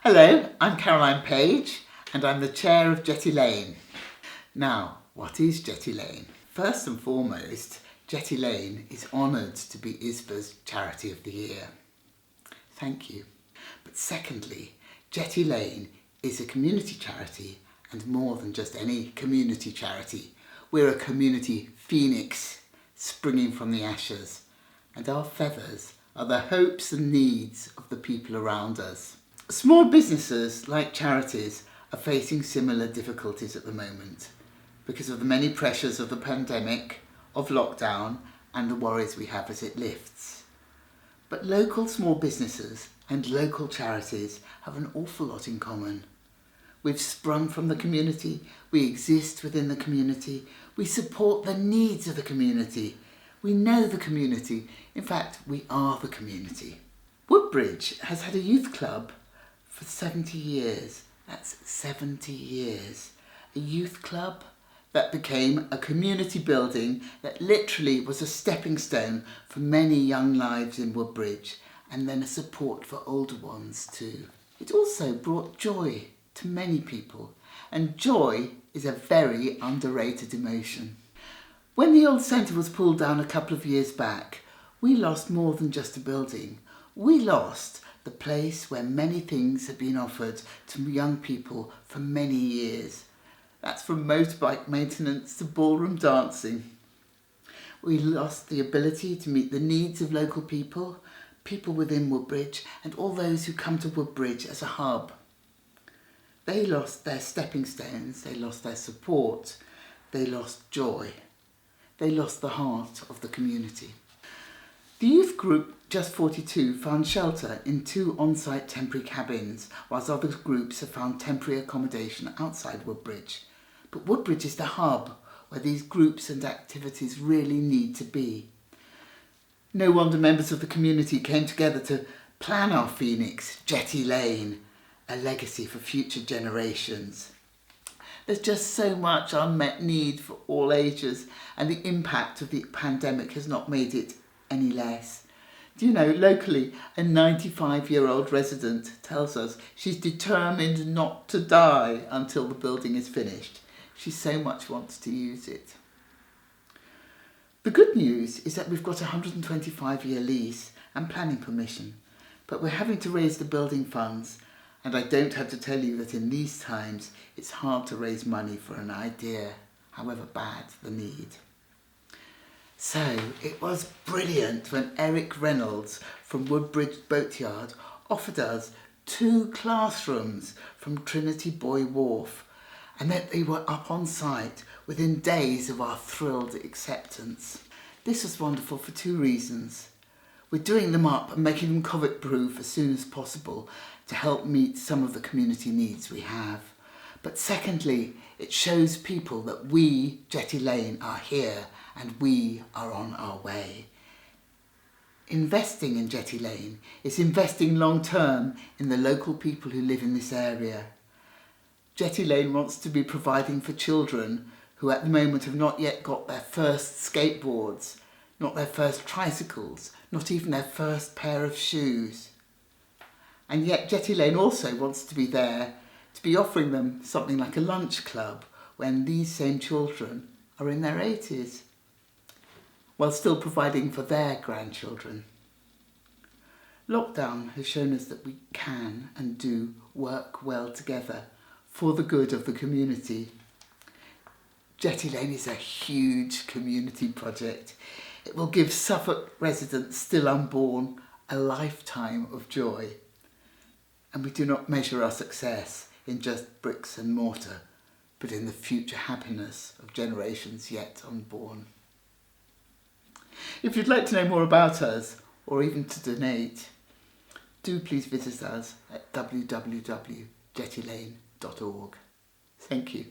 Hello, I'm Caroline Page and I'm the chair of Jetty Lane. Now, what is Jetty Lane? First and foremost, Jetty Lane is honoured to be ISSBA's Charity of the Year. Thank you. But secondly, Jetty Lane is a community charity and more than just any community charity. We're a community phoenix springing from the ashes, and our feathers are the hopes and needs of the people around us. Small businesses, like charities, are facing similar difficulties at the moment because of the many pressures of the pandemic, of lockdown, and the worries we have as it lifts. But local small businesses and local charities have an awful lot in common. We've sprung from the community, we exist within the community, we support the needs of the community, we know the community, in fact we are the community. Woodbridge has had a youth club for 70 years. That's 70 years. A youth club that became a community building that literally was a stepping stone for many young lives in Woodbridge, and then a support for older ones too. It also brought joy to many people, and joy is a very underrated emotion. When the old centre was pulled down a couple of years back, we lost more than just a building. We lost the place where many things had been offered to young people for many years. That's from motorbike maintenance to ballroom dancing. We lost the ability to meet the needs of local people, people within Woodbridge, and all those who come to Woodbridge as a hub. They lost their stepping stones, they lost their support, they lost joy. They lost the heart of the community. The youth group Just 42 found shelter in 2 on-site temporary cabins, whilst other groups have found temporary accommodation outside Woodbridge. But Woodbridge is the hub where these groups and activities really need to be. No wonder members of the community came together to plan our Phoenix, Jetty Lane, a legacy for future generations. There's just so much unmet need for all ages, and the impact of the pandemic has not made it any less. Do you know, locally, a 95-year-old resident tells us she's determined not to die until the building is finished. She so much wants to use it. The good news is that we've got a 125-year lease and planning permission, but we're having to raise the building funds, and I don't have to tell you that in these times it's hard to raise money for an idea, however bad the need. So it was brilliant when Eric Reynolds from Woodbridge Boatyard offered us 2 classrooms from Trinity Buoy Wharf, and that they were up on site within days of our thrilled acceptance. This was wonderful for 2 reasons. We're doing them up and making them COVID-proof as soon as possible to help meet some of the community needs we have. But secondly, it shows people that we, Jetty Lane, are here and we are on our way. Investing in Jetty Lane is investing long term in the local people who live in this area. Jetty Lane wants to be providing for children who at the moment have not yet got their first skateboards, not their first tricycles, not even their first pair of shoes. And yet Jetty Lane also wants to be there to be offering them something like a lunch club when these same children are in their 80s, while still providing for their grandchildren. Lockdown has shown us that we can and do work well together for the good of the community. Jetty Lane is a huge community project. It will give Suffolk residents still unborn a lifetime of joy. And we do not measure our success in just bricks and mortar, but in the future happiness of generations yet unborn. If you'd like to know more about us, or even to donate, do please visit us at www.jettylane.org. Thank you.